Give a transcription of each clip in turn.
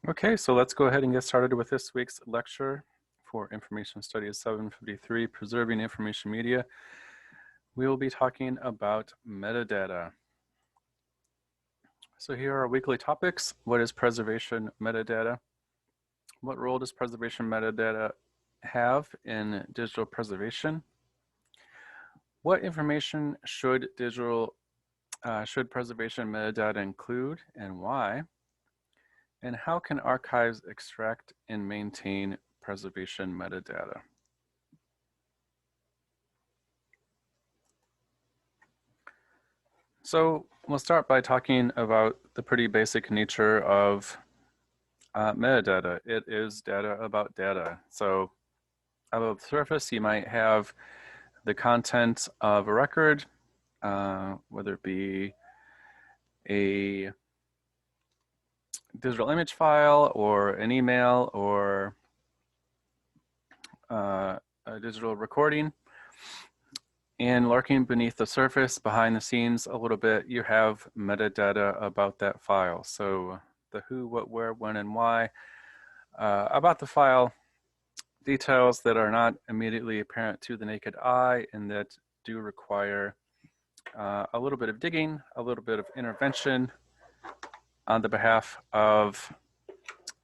Okay, so let's go ahead and get started with this week's lecture for Information Studies 753, Preserving Information Media. We will be talking about metadata. So here are our weekly topics. What is preservation metadata? What role does preservation metadata have in digital preservation? What information should preservation metadata include and why? And how can archives extract and maintain preservation metadata? So we'll start by talking about the pretty basic nature of metadata. It is data about data. So above the surface, you might have the content of a record, whether it be a digital image file or an email or a digital recording. And lurking beneath the surface, behind the scenes a little bit, you have metadata about that file. So the who, what, where, when, and why about the file, details that are not immediately apparent to the naked eye and that do require a little bit of digging, a little bit of intervention on the behalf of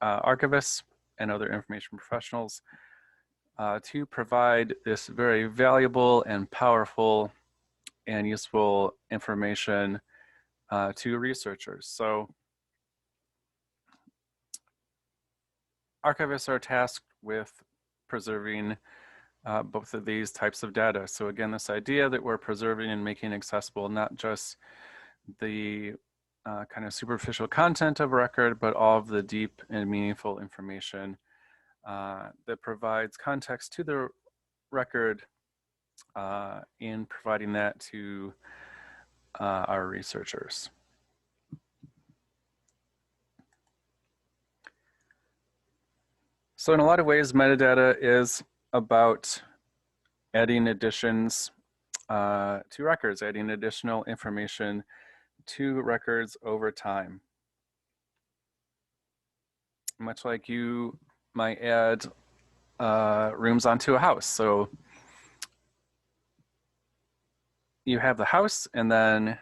archivists and other information professionals to provide this very valuable and powerful and useful information to researchers. So archivists are tasked with preserving both of these types of data. So again, this idea that we're preserving and making accessible not just the kind of superficial content of a record, but all of the deep and meaningful information that provides context to the record in providing that to our researchers. So in a lot of ways, metadata is about adding additions to records, adding additional information to records over time. Much like you might add rooms onto a house. So you have the house, and then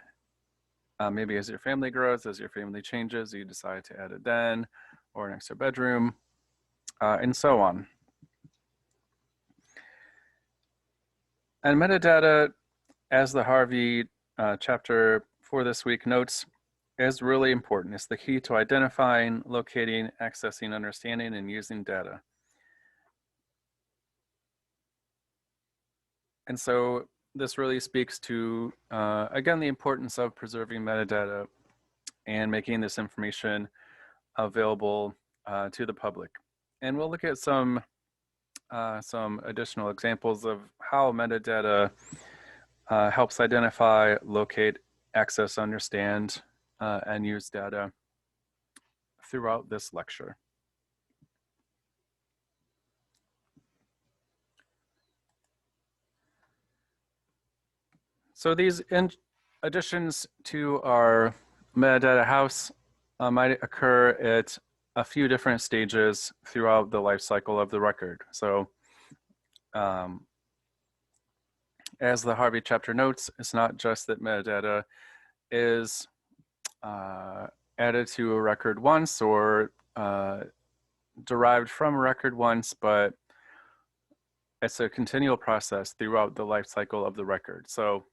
maybe as your family grows, as your family changes, you decide to add a den or an extra bedroom, and so on. And metadata, as the Harvey chapter for this week notes, is really important. It's the key to identifying, locating, accessing, understanding, and using data. And so this really speaks to, again, the importance of preserving metadata and making this information available to the public. And we'll look at some additional examples of how metadata helps identify, locate, access, understand, and use data throughout this lecture. So these additions to our metadata house might occur at a few different stages throughout the life cycle of the record. So as the Harvey chapter notes, it's not just that metadata is added to a record once or derived from a record once, but it's a continual process throughout the life cycle of the record. So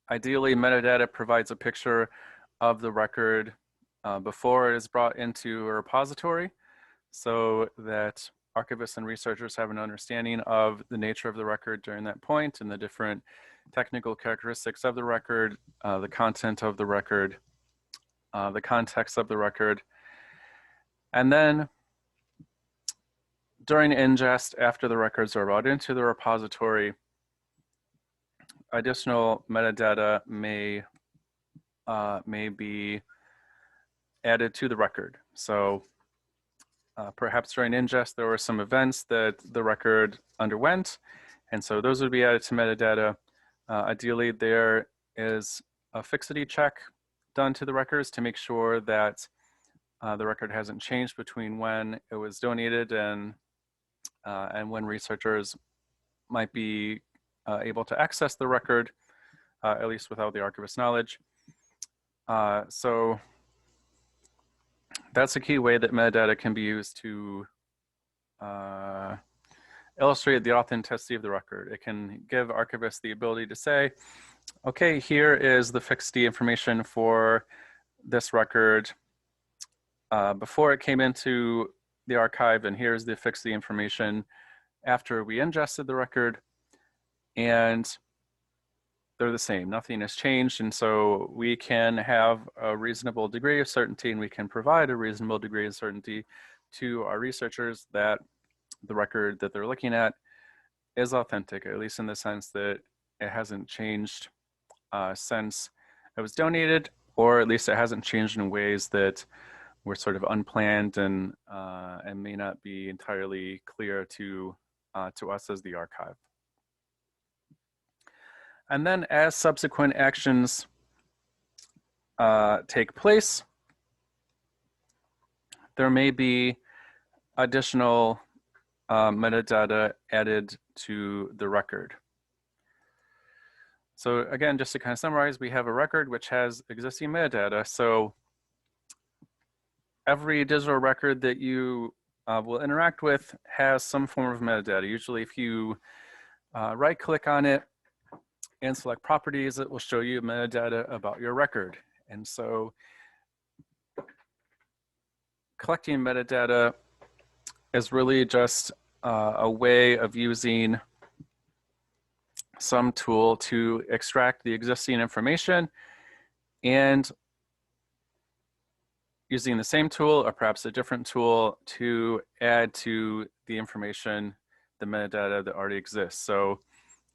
ideally, metadata provides a picture of the record before it is brought into a repository so that archivists and researchers have an understanding of the nature of the record during that point and the different technical characteristics of the record, the content of the record, the context of the record. And then during ingest, after the records are brought into the repository, additional metadata may be added to the record. So perhaps during ingest, there were some events that the record underwent, and so those would be added to metadata. Ideally, there is a fixity check done to the records to make sure that the record hasn't changed between when it was donated and when researchers might be able to access the record, at least without the archivist's knowledge. So that's a key way that metadata can be used to illustrate the authenticity of the record. It can give archivists the ability to say, okay, here is the fixed D information for this record before it came into the archive, and here's the fixed D information after we ingested the record, and they're the same. Nothing has changed, and so we can have a reasonable degree of certainty, and we can provide a reasonable degree of certainty to our researchers that the record that they're looking at is authentic, at least in the sense that it hasn't changed since it was donated, or at least it hasn't changed in ways that were sort of unplanned and may not be entirely clear to us as the archive. And then as subsequent actions take place, there may be additional metadata added to the record. So again, just to kind of summarize, we have a record which has existing metadata. So every digital record that you will interact with has some form of metadata. Usually if you right-click on it and select properties, it will show you metadata about your record. And so collecting metadata is really just a way of using some tool to extract the existing information and using the same tool or perhaps a different tool to add to the information, the metadata that already exists. So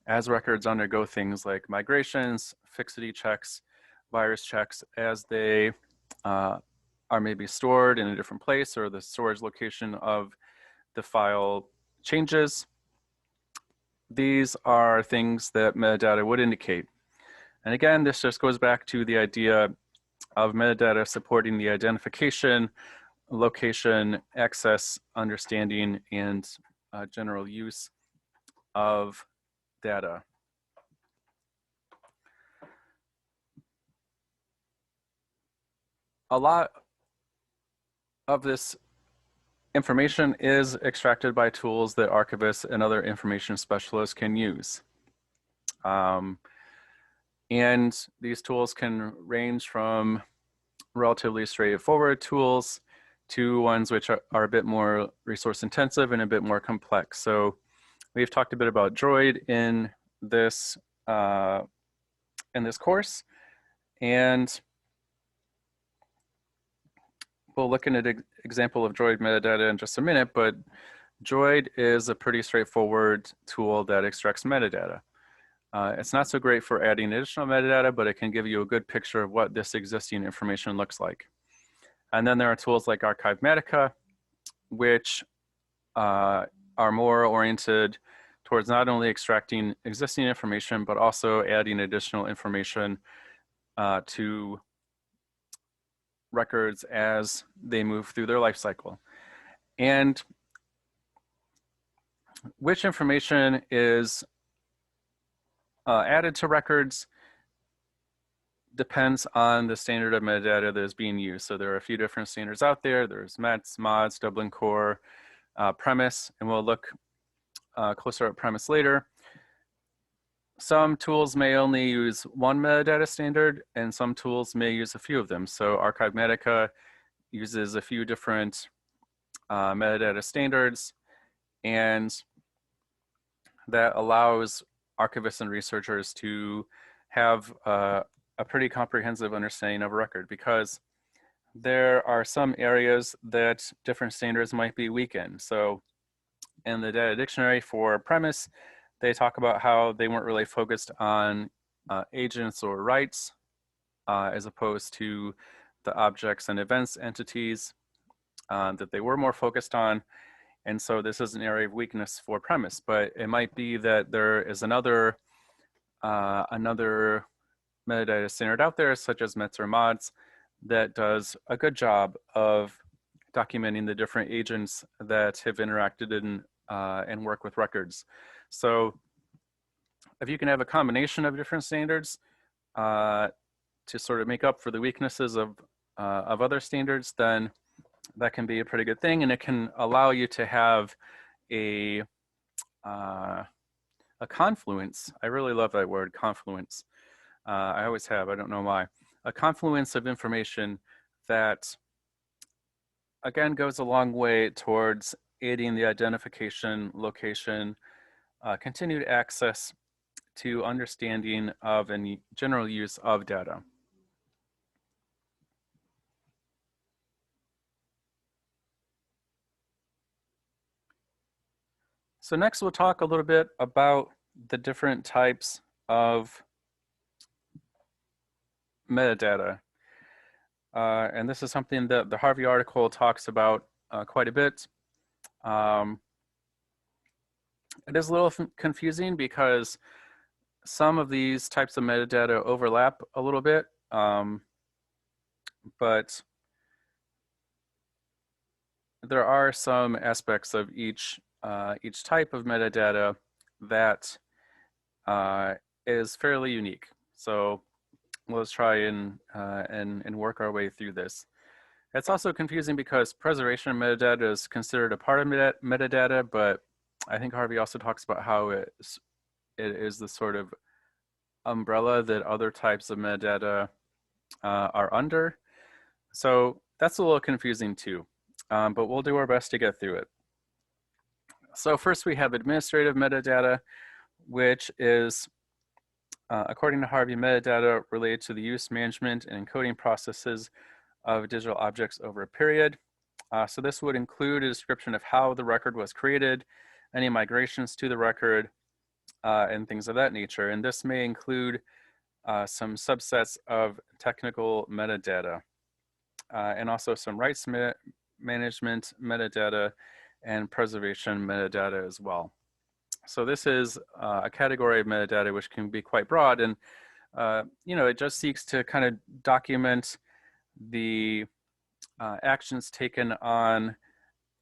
as records undergo things like migrations, fixity checks, virus checks, as they are maybe stored in a different place or the storage location of the file changes, these are things that metadata would indicate. And again, this just goes back to the idea of metadata supporting the identification, location, access, understanding, and general use of data. A lot of this information is extracted by tools that archivists and other information specialists can use. And these tools can range from relatively straightforward tools to ones which are a bit more resource intensive and a bit more complex. So we've talked a bit about Droid in this course, and we'll look at an example of Droid metadata in just a minute, but Droid is a pretty straightforward tool that extracts metadata. It's not so great for adding additional metadata, but it can give you a good picture of what this existing information looks like. And then there are tools like Archivematica, which are more oriented towards not only extracting existing information, but also adding additional information to records as they move through their life cycle. And which information is added to records depends on the standard of metadata that is being used. So there are a few different standards out there. There's METS, MODS, Dublin Core, Premise, and we'll look closer at Premise later. Some tools may only use one metadata standard, and some tools may use a few of them. So Archivematica uses a few different metadata standards, and that allows archivists and researchers to have a pretty comprehensive understanding of a record, because there are some areas that different standards might be weak in. So in the data dictionary for Premise, they talk about how they weren't really focused on agents or rights as opposed to the objects and events entities that they were more focused on. And so this is an area of weakness for Premise, but it might be that there is another metadata standard out there, such as METS or MODS, that does a good job of documenting the different agents that have interacted in and work with records. So if you can have a combination of different standards to sort of make up for the weaknesses of other standards, then that can be a pretty good thing, and it can allow you to have a confluence. I really love that word, confluence. I always have, I don't know why. A confluence of information that, again, goes a long way towards aiding the identification, location, continued access to understanding of and general use of data. So next we'll talk a little bit about the different types of metadata. And this is something that the Harvey article talks about quite a bit. It is a little confusing because some of these types of metadata overlap a little bit, but there are some aspects of each type of metadata that is fairly unique. So let's try and work our way through this. It's also confusing because preservation of metadata is considered a part of metadata, but I think Harvey also talks about how it is the sort of umbrella that other types of metadata are under. So that's a little confusing too, but we'll do our best to get through it. So first we have administrative metadata, which is, according to Harvey, metadata related to the use, management, and encoding processes of digital objects over a period. So this would include a description of how the record was created, any migrations to the record, and things of that nature. And this may include some subsets of technical metadata, and also some rights management metadata and preservation metadata as well. So this is a category of metadata which can be quite broad, and it just seeks to kind of document the actions taken on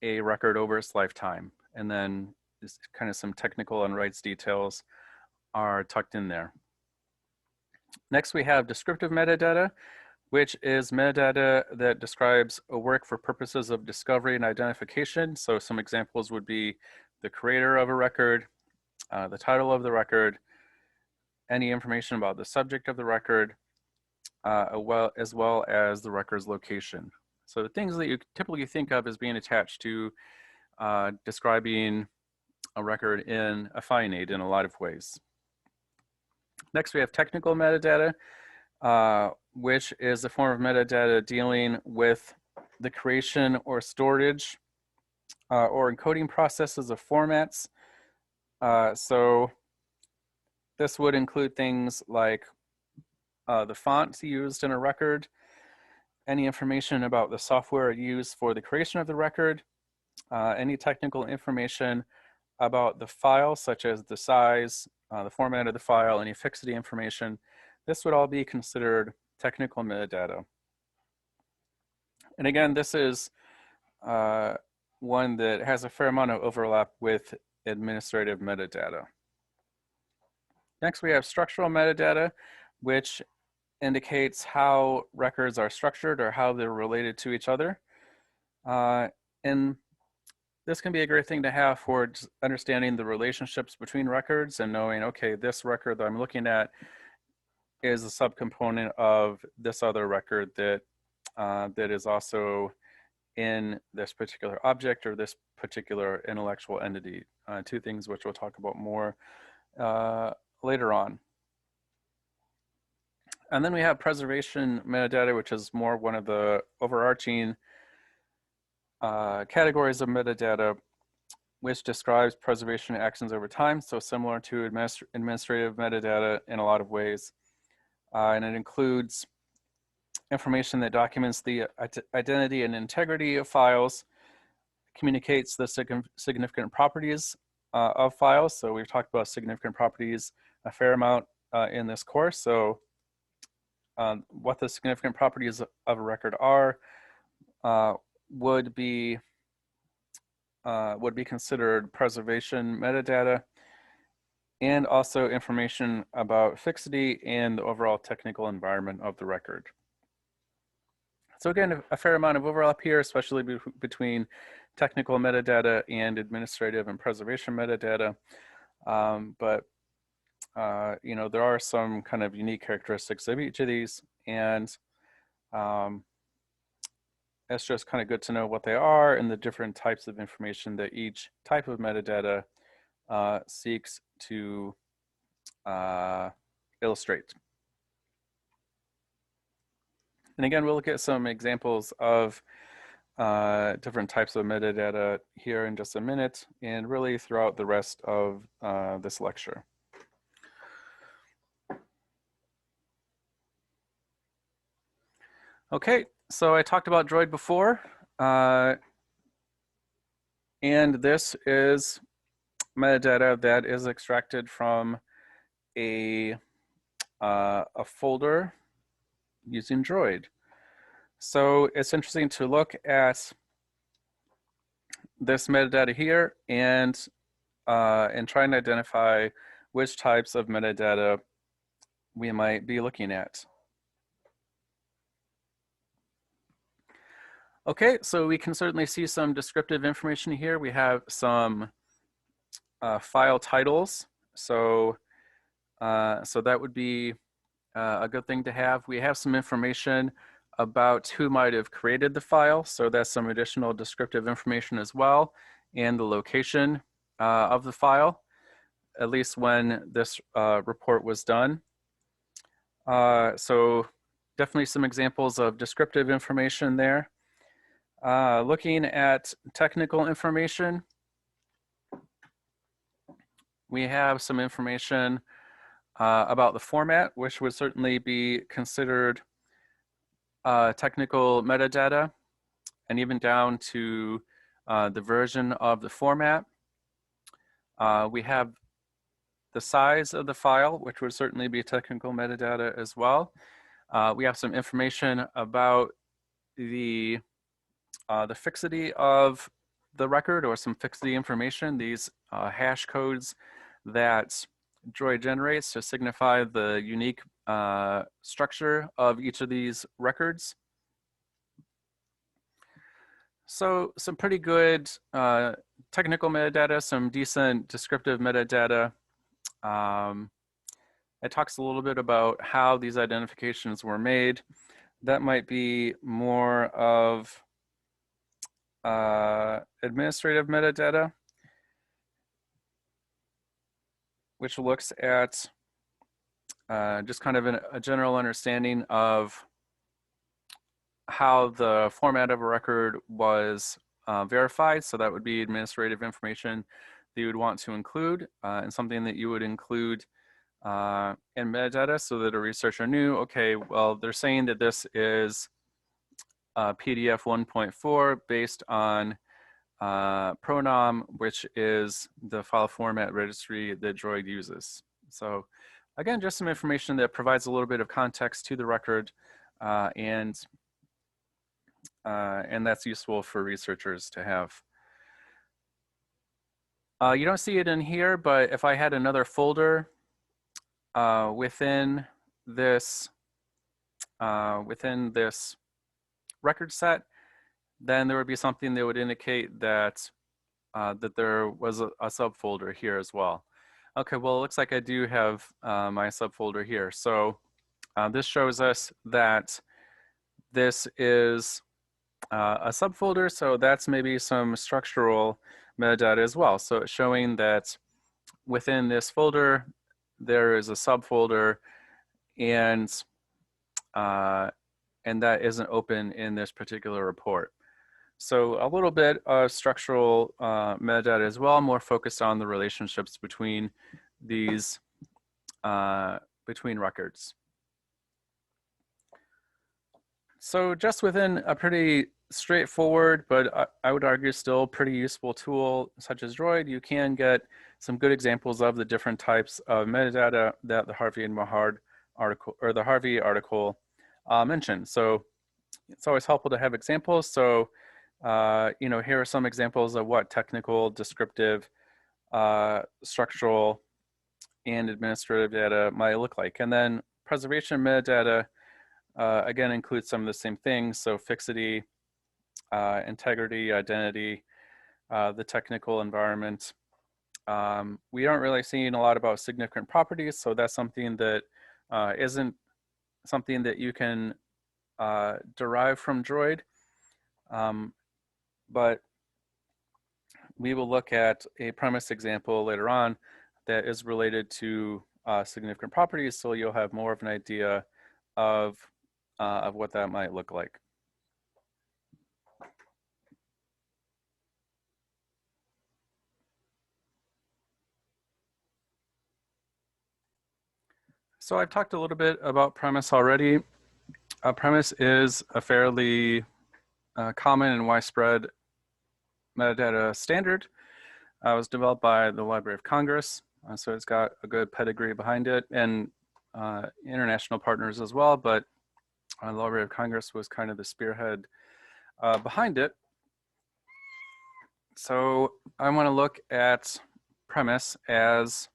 a record over its lifetime, and then kind of some technical and rights details are tucked in there. Next, we have descriptive metadata, which is metadata that describes a work for purposes of discovery and identification. So some examples would be the creator of a record, the title of the record, any information about the subject of the record, as well as the record's location. So the things that you typically think of as being attached to describing a record in a finite in a lot of ways. Next, we have technical metadata, which is a form of metadata dealing with the creation or storage or encoding processes of formats. So this would include things like the fonts used in a record, any information about the software used for the creation of the record, any technical information about the file, such as the size, the format of the file, any fixity information. This would all be considered technical metadata. And again, this is one that has a fair amount of overlap with administrative metadata. Next, we have structural metadata, which indicates how records are structured or how they're related to each other. And this can be a great thing to have for understanding the relationships between records and knowing, okay, this record that I'm looking at is a subcomponent of this other record that that is also in this particular object or this particular intellectual entity. Two things which we'll talk about more later on. And then we have preservation metadata, which is more one of the overarching categories of metadata, which describes preservation actions over time. So similar to administrative metadata in a lot of ways. And it includes information that documents the identity and integrity of files, communicates the significant properties of files. So we've talked about significant properties a fair amount in this course. So what the significant properties of a record are would be considered preservation metadata, and also information about fixity and the overall technical environment of the record. So again, a fair amount of overlap here, especially between technical metadata and administrative and preservation metadata. But you know, there are some kind of unique characteristics of each of these, and it's just kind of good to know what they are and the different types of information that each type of metadata seeks to illustrate. And again, we'll look at some examples of different types of metadata here in just a minute, and really throughout the rest of this lecture. Okay, so I talked about Droid before, and this is metadata that is extracted from a folder using Droid. So it's interesting to look at this metadata here and try and identify which types of metadata we might be looking at. Okay, so we can certainly see some descriptive information here. We have some file titles. So that would be a good thing to have. We have some information about who might have created the file. So that's some additional descriptive information as well, and the location of the file, at least when this report was done. So definitely some examples of descriptive information there. Looking at technical information, we have some information about the format, which would certainly be considered technical metadata, and even down to the version of the format. We have the size of the file, which would certainly be technical metadata as well. We have some information about the fixity of the record, or some fixity information, these hash codes that Droid generates to signify the unique structure of each of these records. So some pretty good technical metadata, some decent descriptive metadata. It talks a little bit about how these identifications were made. That might be more of administrative metadata, which looks at just kind of a general understanding of how the format of a record was verified. So that would be administrative information that you would want to include, and something that you would include in metadata, so that a researcher knew, okay, well, they're saying that this is PDF 1.4 based on pronom, which is the file format registry that Droid uses. So again, just some information that provides a little bit of context to the record, and that's useful for researchers to have. You don't see it in here, but if I had another folder within this record set, then there would be something that would indicate that that there was a subfolder here as well. Okay, well, it looks like I do have my subfolder here. So this shows us that this is a subfolder, so that's maybe some structural metadata as well. So it's showing that within this folder, there is a subfolder, and that isn't open in this particular report. So a little bit of structural metadata as well, more focused on the relationships between these, between records. So just within a pretty straightforward, but I would argue still pretty useful tool such as Droid, you can get some good examples of the different types of metadata that the Harvey and Mahard article, or the Harvey article, mentioned. So it's always helpful to have examples. So, here are some examples of what technical, descriptive, structural, and administrative data might look like. And then preservation metadata, again, includes some of the same things. So fixity, integrity, identity, the technical environment. We aren't really seeing a lot about significant properties, so that's something that isn't something that you can derive from Droid. But we will look at a premise example later on that is related to significant properties, so you'll have more of an idea of what that might look like. So I've talked a little bit about premise already. Premise is a fairly common and widespread metadata standard. It was developed by the Library of Congress, so it's got a good pedigree behind it, and international partners as well, but the Library of Congress was kind of the spearhead behind it. So I want to look at premise as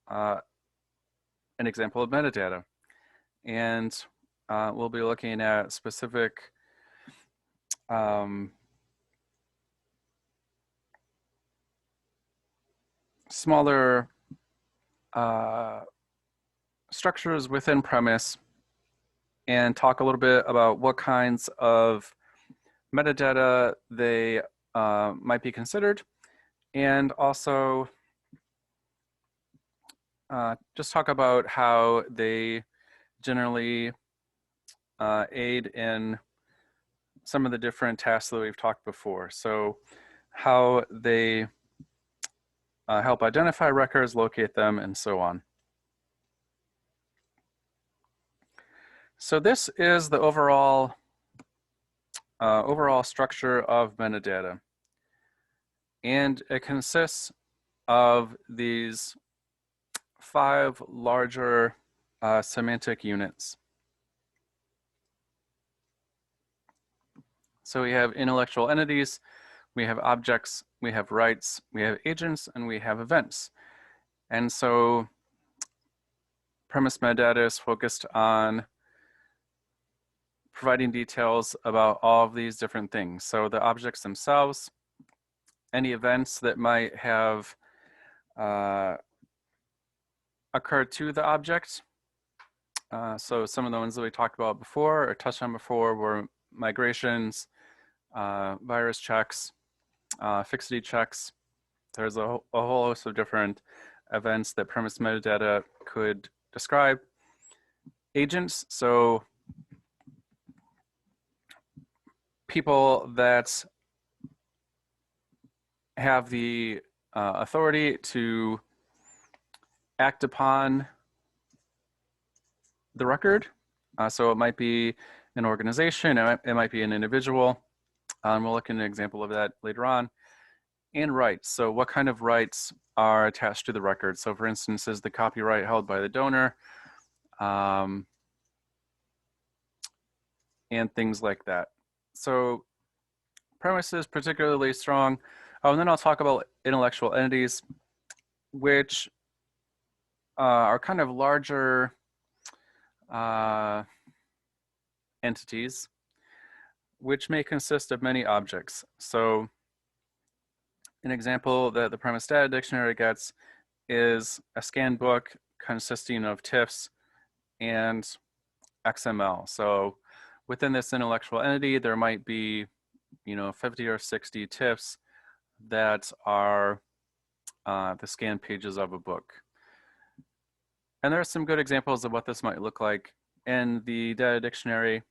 an example of metadata. And we'll be looking at specific smaller structures within premise and talk a little bit about what kinds of metadata they might be considered, and also just talk about how they generally aid in some of the different tasks that we've talked before. So how they help identify records, locate them, and so on. So this is the overall structure of metadata. And it consists of these 5 larger semantic units. So we have intellectual entities, we have objects, we have rights, we have agents, and we have events. And so premise metadata is focused on providing details about all of these different things. So the objects themselves, any events that might have occurred to the object. So some of the ones that we talked about before or touched on before were migrations, virus checks, fixity checks. There's a whole host of different events that premise metadata could describe. Agents, so people that have the authority to act upon the record. So it might be an organization, it might be an individual. We'll look at an example of that later on. And rights, so what kind of rights are attached to the record? So for instance, is the copyright held by the donor? And things like that. So premise is particularly strong. Oh, and then I'll talk about intellectual entities, which are kind of larger entities, which may consist of many objects. So an example that the premise data dictionary gets is a scan book consisting of TIFFs and XML. So within this intellectual entity, there might be 50 or 60 TIFFs that are the scan pages of a book. And there are some good examples of what this might look like in the data dictionary.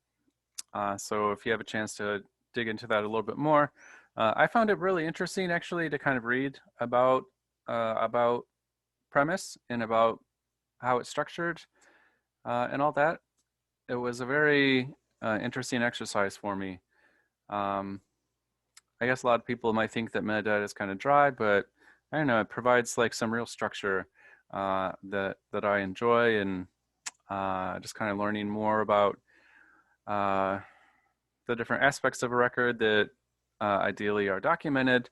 So if you have a chance to dig into that a little bit more, I found it really interesting actually to kind of read about premise and about how it's structured and all that. It was a very interesting exercise for me. I guess a lot of people might think that metadata is kind of dry, but I don't know, it provides like some real structure that I enjoy, and just kind of learning more about the different aspects of a record that ideally are documented.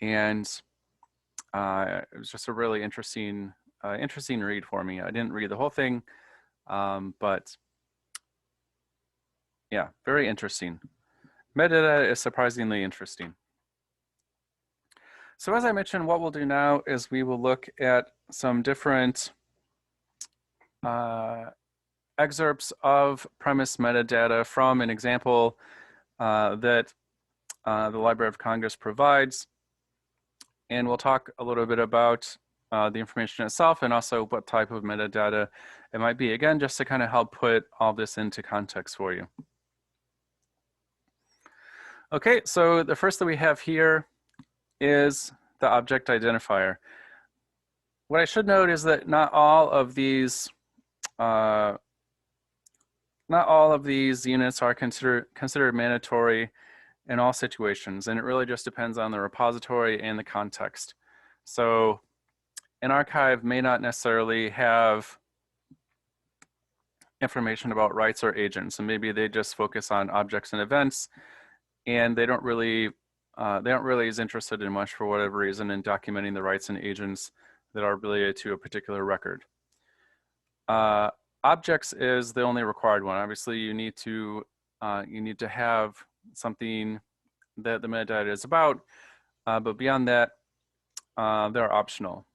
And it was just a really interesting read for me. I didn't read the whole thing, but yeah, very interesting. Metadata is surprisingly interesting. So as I mentioned, what we'll do now is we will look at some different excerpts of premise metadata from an example that the Library of Congress provides. And we'll talk a little bit about the information itself and also what type of metadata it might be. Again, just to kind of help put all this into context for you. Okay, so the first that we have here is the object identifier. What I should note is that not all of these units are considered mandatory in all situations, and it really just depends on the repository and the context. So an archive may not necessarily have information about rights or agents, and maybe they just focus on objects and events, and they don't really is interested in much, for whatever reason, in documenting the rights and agents that are related to a particular record. Objects is the only required one. Obviously, you need to have something that the metadata is about, but beyond that, they're optional.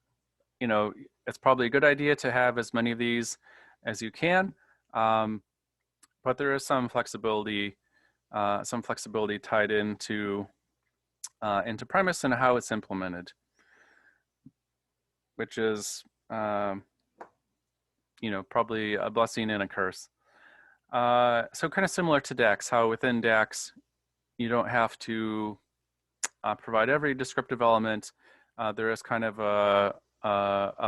You know, it's probably a good idea to have as many of these as you can, but there is some flexibility tied into premise and how it's implemented, which is you know, probably a blessing and a curse. So kind of similar to DAX, how within DAX you don't have to provide every descriptive element. There is kind of a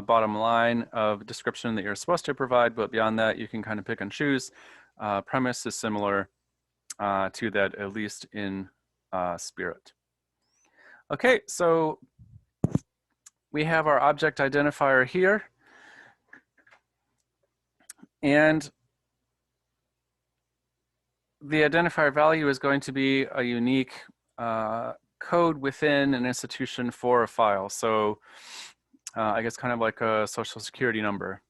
bottom line of description that you're supposed to provide, but beyond that, you can kind of pick and choose. Premise is similar to that, at least in spirit. Okay, so we have our object identifier here. And the identifier value is going to be a unique code within an institution for a file. So I guess kind of like a social security number.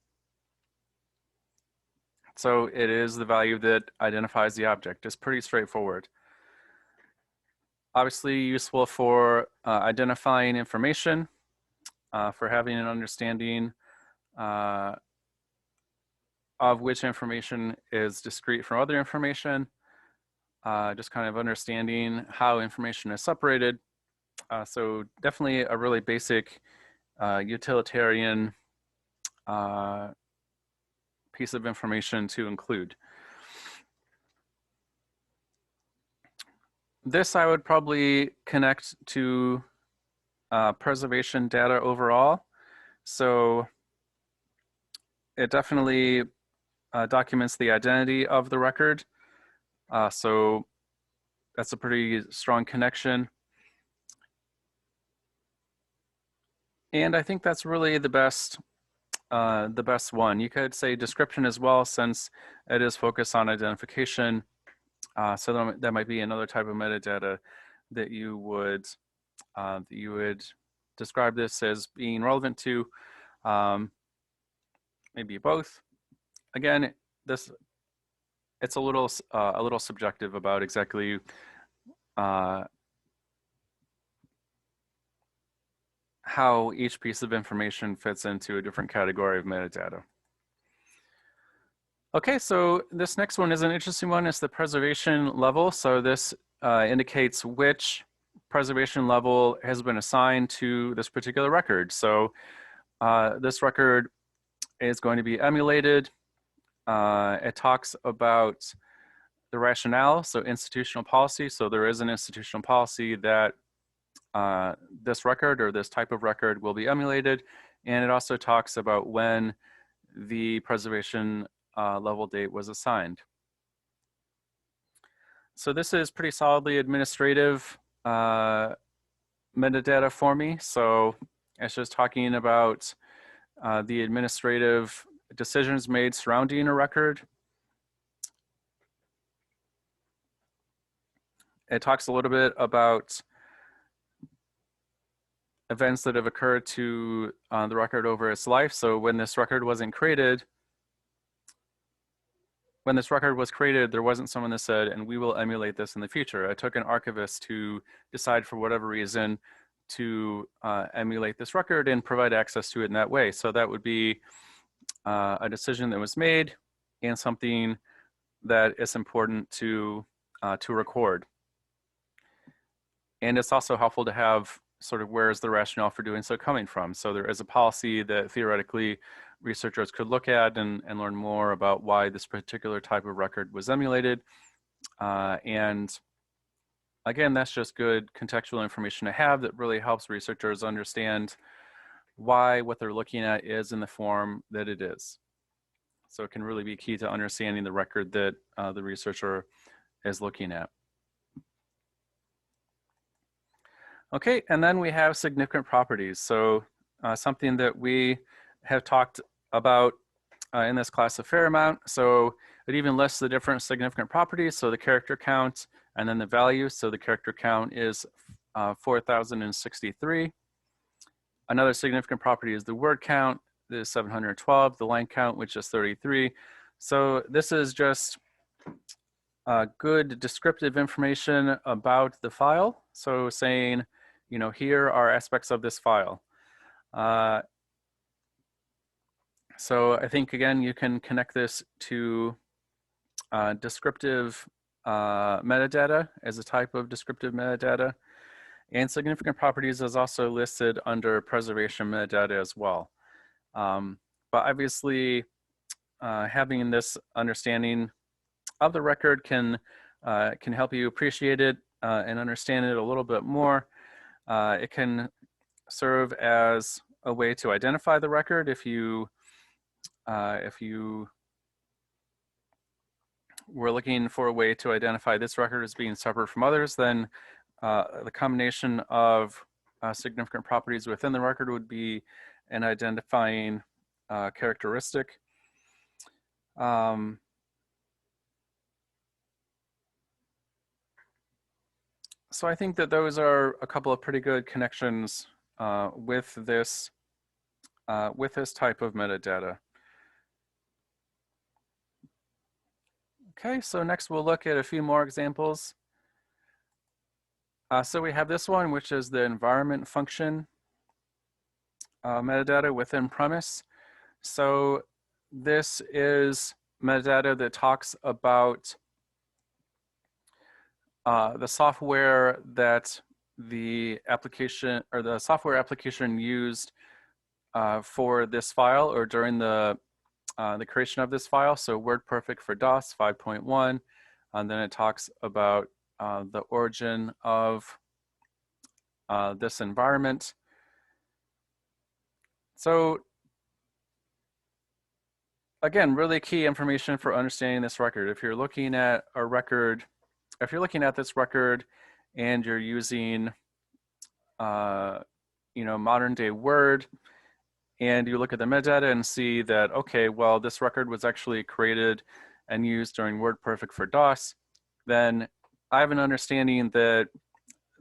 So it is the value that identifies the object. It's pretty straightforward. Obviously useful for identifying information, for having an understanding of which information is discrete from other information, just kind of understanding how information is separated. So definitely a really basic utilitarian piece of information to include. This I would probably connect to preservation data overall. So it definitely documents the identity of the record. So that's a pretty strong connection. And I think that's really the best one. You could say description as well, since it is focused on identification. So that might be another type of metadata that you would describe this as being relevant to. Maybe both. Again, it's a little subjective about exactly how each piece of information fits into a different category of metadata. Okay, so this next one is an interesting one. It's the preservation level. So this indicates which preservation level has been assigned to this particular record. So this record is going to be emulated. It talks about the rationale, so institutional policy. So there is an institutional policy that this record or this type of record will be emulated. And it also talks about when the preservation level date was assigned. So this is pretty solidly administrative metadata for me. So it's just talking about the administrative decisions made surrounding a record. it talks a little bit about events that have occurred to the record over its life. So when this record was created, there wasn't someone that said, and we will emulate this in the future. It took an archivist to decide for whatever reason to emulate this record and provide access to it in that way. So that would be a decision that was made and something that is important to record. And it's also helpful to have sort of where is the rationale for doing so coming from. So there is a policy that theoretically researchers could look at and learn more about why this particular type of record was emulated. And again, that's just good contextual information to have that really helps researchers understand why what they're looking at is in the form that it is. So it can really be key to understanding the record that the researcher is looking at. Okay, and then we have significant properties. So something that we have talked about in this class a fair amount. So it even lists the different significant properties. So the character count and then the value. So the character count is 4,063. Another significant property is the word count, that is 712, the line count, which is 33. So this is just good descriptive information about the file. So saying, you know, here are aspects of this file. So I think, again, you can connect this to descriptive metadata as a type of descriptive metadata. And significant properties is also listed under preservation metadata as well. But obviously, having this understanding of the record can help you appreciate it and understand it a little bit more. It can serve as a way to identify the record. If you were looking for a way to identify this record as being separate from others, then the combination of significant properties within the record would be an identifying characteristic. So I think that those are a couple of pretty good connections with this type of metadata. Okay, so next we'll look at a few more examples. So we have this one, which is the environment function metadata within premise. So this is metadata that talks about the software that the application or the software application used for this file or during the creation of this file. So WordPerfect for DOS 5.1, and then it talks about the origin of this environment. So again, really key information for understanding this record. If you're looking at a record, if you're looking at this record and you're using, you know, modern day Word, and you look at the metadata and see that, okay, well, this record was actually created and used during WordPerfect for DOS, then I have an understanding that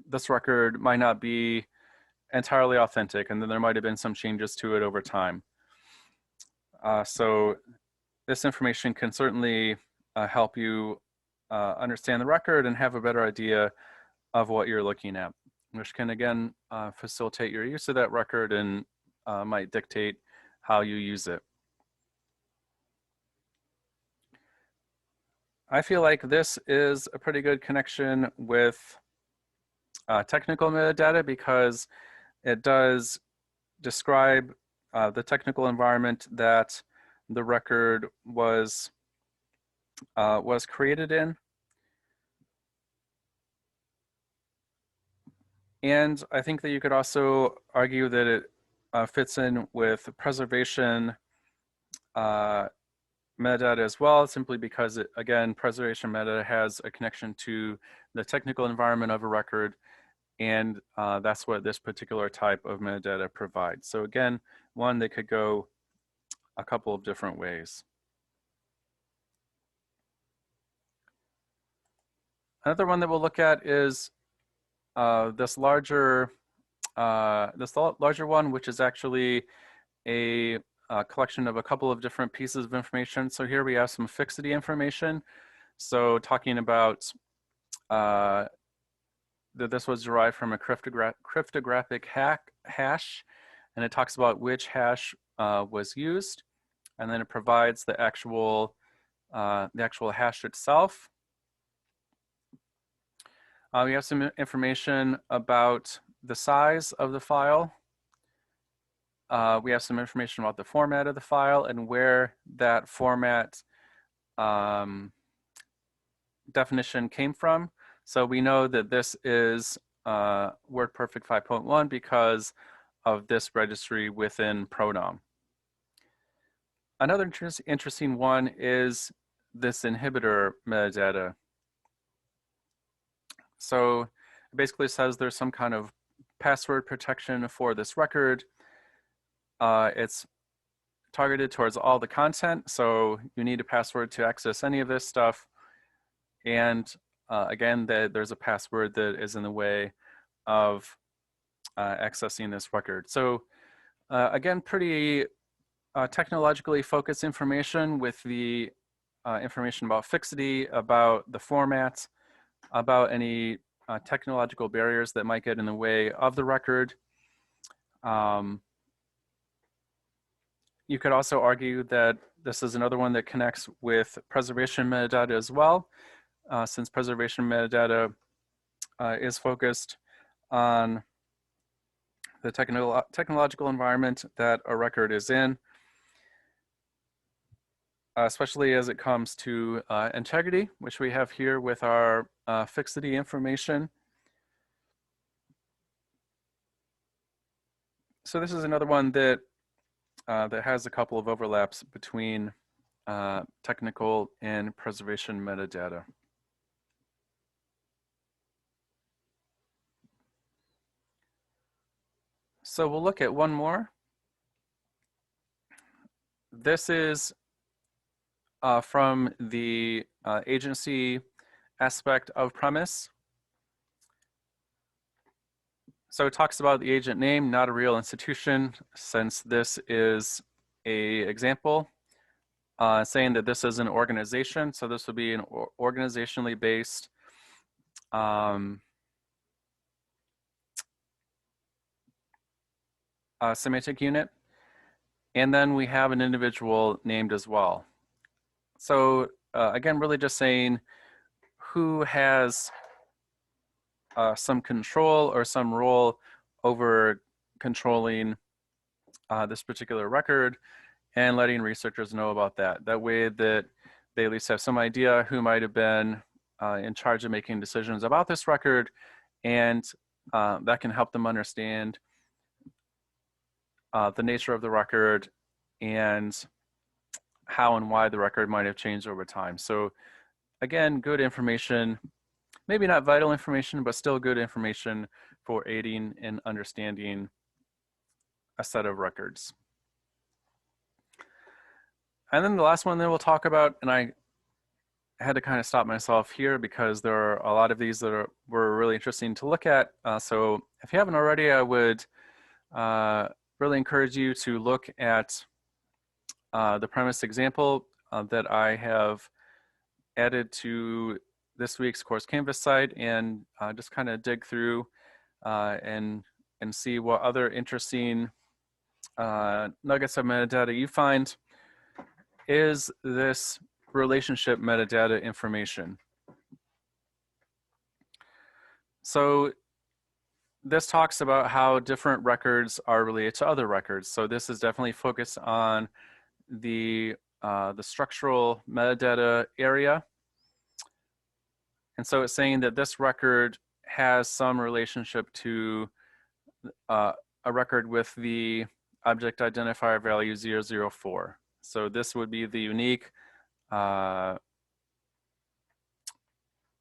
this record might not be entirely authentic, and then there might have been some changes to it over time. So this information can certainly help you understand the record and have a better idea of what you're looking at, which can, again, facilitate your use of that record and might dictate how you use it. I feel like this is a pretty good connection with technical metadata because it does describe the technical environment that the record was created in. And I think that you could also argue that it fits in with preservation metadata as well, simply because it, again, preservation metadata has a connection to the technical environment of a record, and that's what this particular type of metadata provides. So again, one that could go a couple of different ways. Another one that we'll look at is this larger one, which is actually a collection of a couple of different pieces of information. So here we have some fixity information. So talking about that this was derived from a cryptographic hash, and it talks about which hash was used, and then it provides the actual hash itself. We have some information about the size of the file. We have some information about the format of the file and where that format definition came from. So we know that this is WordPerfect 5.1 because of this registry within Pronom. Another interesting one is this inhibitor metadata. So it basically says there's some kind of password protection for this record. It's targeted towards all the content, so you need a password to access any of this stuff. And again, there's a password that is in the way of accessing this record. So again, pretty technologically focused information with the information about fixity, about the format, about any technological barriers that might get in the way of the record. You could also argue that this is another one that connects with preservation metadata as well, since preservation metadata is focused on the technological environment that a record is in, especially as it comes to integrity, which we have here with our fixity information. So this is another one that that has a couple of overlaps between technical and preservation metadata. So we'll look at one more. This is from the agency aspect of premise. So it talks about the agent name, not a real institution, since this is a example saying that this is an organization. So this would be an organizationally based semantic unit. And then we have an individual named as well. So again, really just saying who has some control or some role over controlling this particular record and letting researchers know about that. That way that they at least have some idea who might have been in charge of making decisions about this record, and that can help them understand the nature of the record and how and why the record might have changed over time. So again, good information, maybe not vital information, but still good information for aiding in understanding a set of records. And then the last one that we'll talk about, and I had to kind of stop myself here because there are a lot of these that were really interesting to look at. So if you haven't already, I would really encourage you to look at the premise example that I have added to this week's course Canvas site, and just kind of dig through and see what other interesting nuggets of metadata you find. Is this relationship metadata information? So this talks about how different records are related to other records. So this is definitely focused on the structural metadata area. And so it's saying that this record has some relationship to a record with the object identifier value 004. So this would be the unique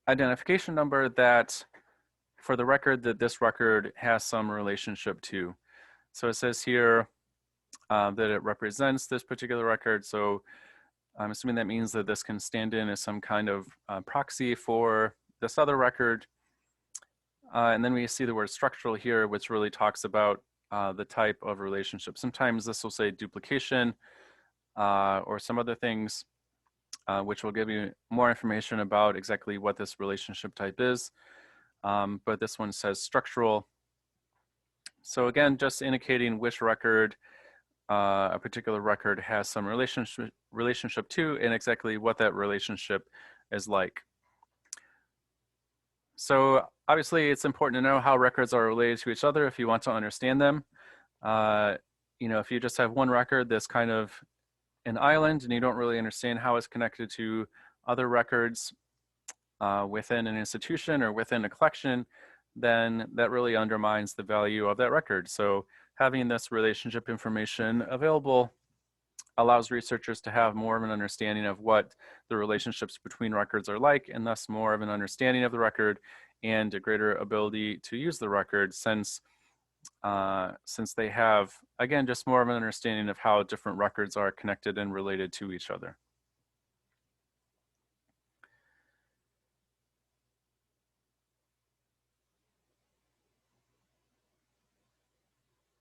identification number that for the record that this record has some relationship to. So it says here that it represents this particular record. So I'm assuming that means that this can stand in as some kind of proxy for this other record. And then we see the word structural here, which really talks about the type of relationship. Sometimes this will say duplication or some other things, which will give you more information about exactly what this relationship type is. But this one says structural. So again, just indicating which record a particular record has some relationship to and exactly what that relationship is like. So obviously it's important to know how records are related to each other if you want to understand them. If you just have one record that's kind of an island and you don't really understand how it's connected to other records within an institution or within a collection, then that really undermines the value of that record. So having this relationship information available allows researchers to have more of an understanding of what the relationships between records are like, and thus more of an understanding of the record and a greater ability to use the record since they have, again, just more of an understanding of how different records are connected and related to each other.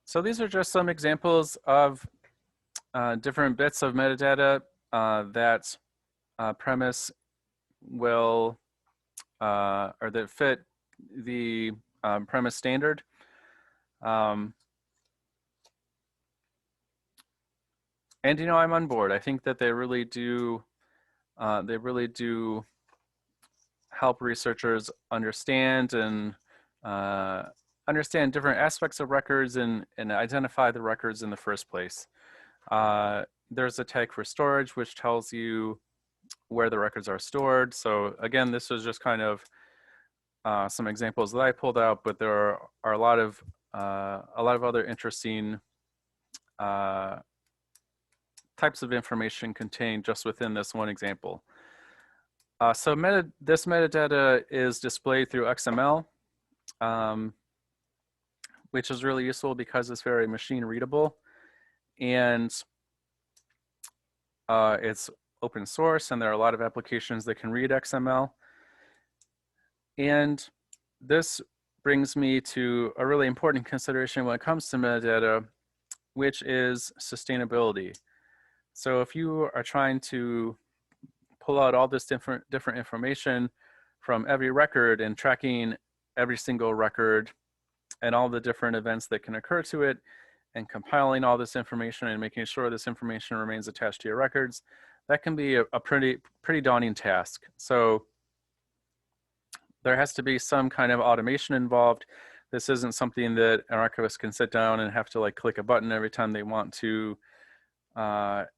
So these are just some examples of different bits of metadata that premise will, or that fit the premise standard. And I'm on board. I think that they really do help researchers understand and understand different aspects of records and identify the records in the first place. There's a tag for storage, which tells you where the records are stored. So again, this was just kind of some examples that I pulled out, but there are a lot of other interesting types of information contained just within this one example. So this metadata is displayed through XML, which is really useful because it's very machine readable, and it's open source, and there are a lot of applications that can read XML. And this brings me to a really important consideration when it comes to metadata, which is sustainability. So if you are trying to pull out all this different information from every record and tracking every single record and all the different events that can occur to it, and compiling all this information and making sure this information remains attached to your records, that can be a pretty daunting task. So there has to be some kind of automation involved. This isn't something that an archivist can sit down and have to like click a button every time they want to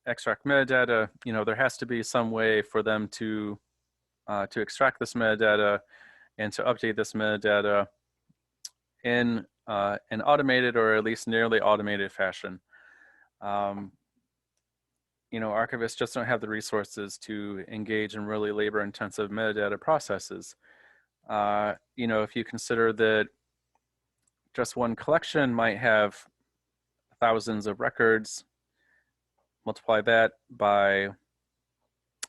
extract metadata. There has to be some way for them to extract this metadata and to update this metadata in an automated or at least nearly automated fashion. Archivists just don't have the resources to engage in really labor-intensive metadata processes. If you consider that just one collection might have thousands of records, multiply that by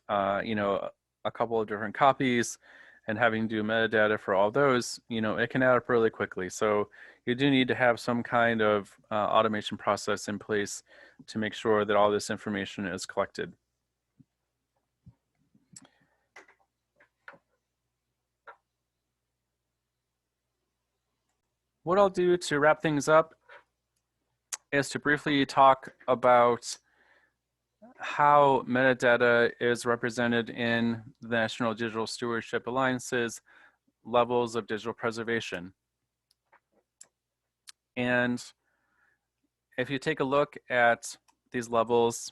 a couple of different copies, and having to do metadata for all those, it can add up really quickly. So you do need to have some kind of automation process in place to make sure that all this information is collected. What I'll do to wrap things up is to briefly talk about how metadata is represented in the National Digital Stewardship Alliance's levels of digital preservation. And if you take a look at these levels,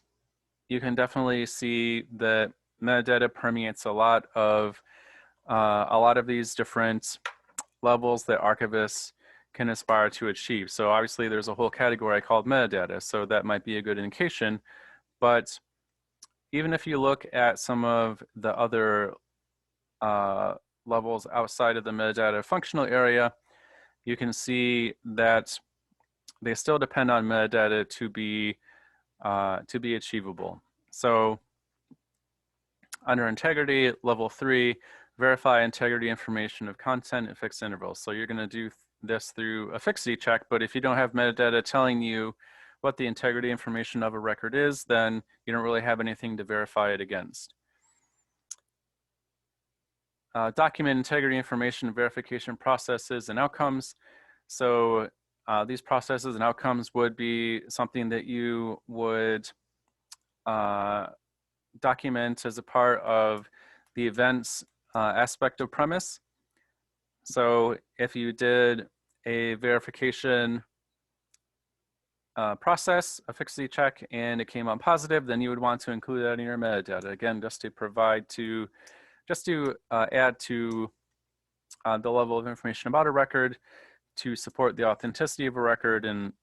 you can definitely see that metadata permeates a lot of these different levels that archivists can aspire to achieve. So obviously there's a whole category called metadata, so that might be a good indication. But even if you look at some of the other levels outside of the metadata functional area, you can see that they still depend on metadata to be achievable. So under integrity, level 3, verify integrity information of content at fixed intervals. So you're going to do this through a fixity check, but if you don't have metadata telling you what the integrity information of a record is, then you don't really have anything to verify it against. Document integrity information verification processes and outcomes. So these processes and outcomes would be something that you would document as a part of the events aspect of premise. So if you did a verification process, a fixity check, and it came out positive, then you would want to include that in your metadata. Again, just to provide to, just to add to the level of information about a record, to support the authenticity of a record, and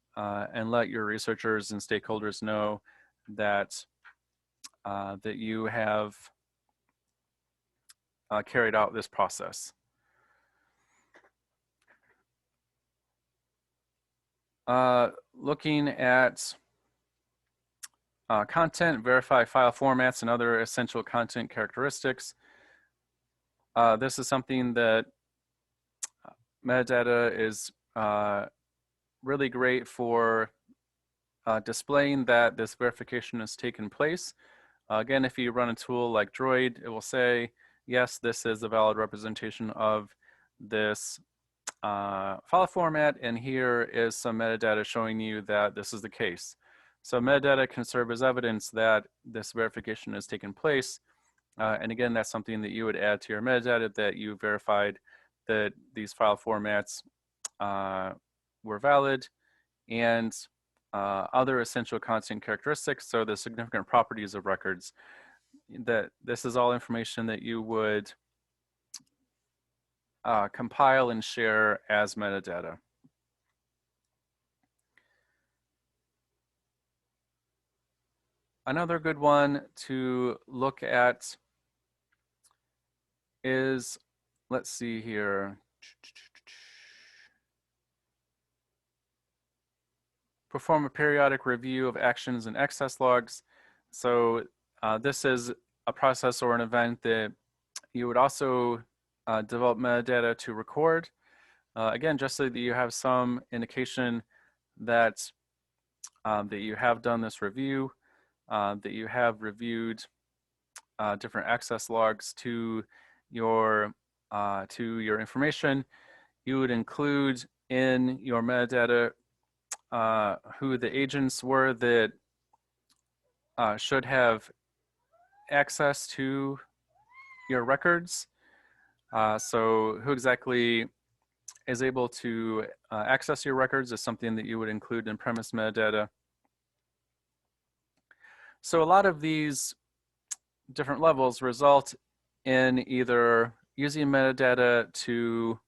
let your researchers and stakeholders know that that you have carried out this process. Looking at content, verify file formats and other essential content characteristics. This is something that metadata is really great for displaying that this verification has taken place. Again, if you run a tool like Droid, it will say, yes, this is a valid representation of this file format, and here is some metadata showing you that this is the case. So metadata can serve as evidence that this verification has taken place. And again, that's something that you would add to your metadata, that you verified that these file formats were valid, and other essential content characteristics, so the significant properties of records. That this is all information that you would compile and share as metadata. Another good one to look at is, let's see here, perform a periodic review of actions and excess logs. So this is a process or an event that you would also develop metadata to record. Again, just so that you have some indication that that you have done this review, that you have reviewed different access logs to your information. You would include in your metadata who the agents were that should have access to your records. So who exactly is able to access your records is something that you would include in premise metadata. So a lot of these different levels result in either using metadata to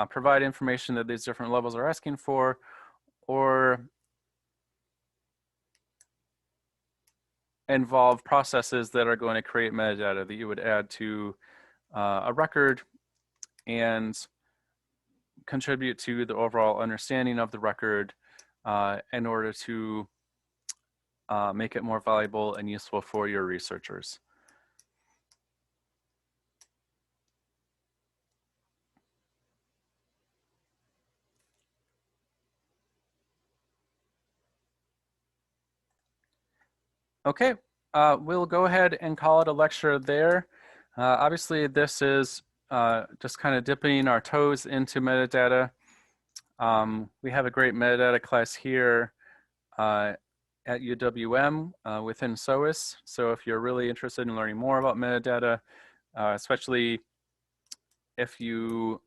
provide information that these different levels are asking for, or involve processes that are going to create metadata that you would add to a record and contribute to the overall understanding of the record in order to make it more valuable and useful for your researchers. Okay, we'll go ahead and call it a lecture there. Obviously, this is just kind of dipping our toes into metadata. We have a great metadata class here at UWM within SOAS. So if you're really interested in learning more about metadata, especially if you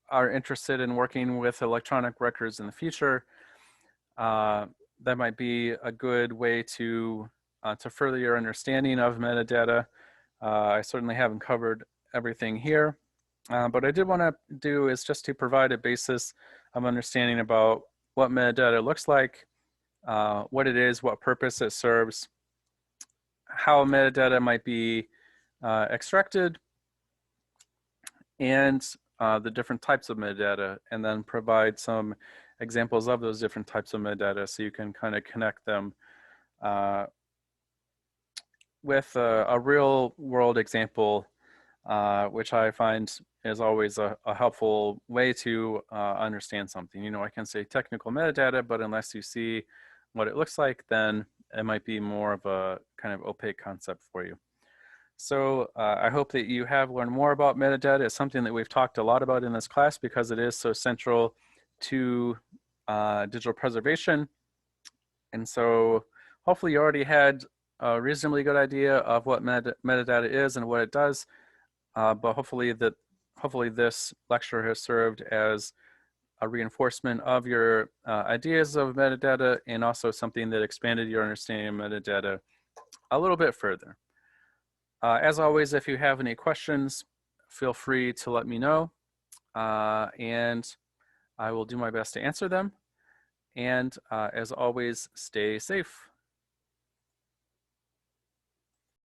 are interested in working with electronic records in the future, that might be a good way to further your understanding of metadata. I certainly haven't covered everything here, but I did want to do is just to provide a basis of understanding about what metadata looks like, what it is, what purpose it serves, how metadata might be extracted, and the different types of metadata, and then provide some examples of those different types of metadata so you can kind of connect them with a real world example, which I find is always a helpful way to understand something. You know, I can say technical metadata, but unless you see what it looks like, then it might be more of a kind of opaque concept for you. So I hope that you have learned more about metadata. It's something that we've talked a lot about in this class because it is so central to digital preservation. And so hopefully you already had a reasonably good idea of what metadata is and what it does. But hopefully this lecture has served as a reinforcement of your ideas of metadata, and also something that expanded your understanding of metadata a little bit further. As always, if you have any questions, feel free to let me know, and I will do my best to answer them. And as always, stay safe.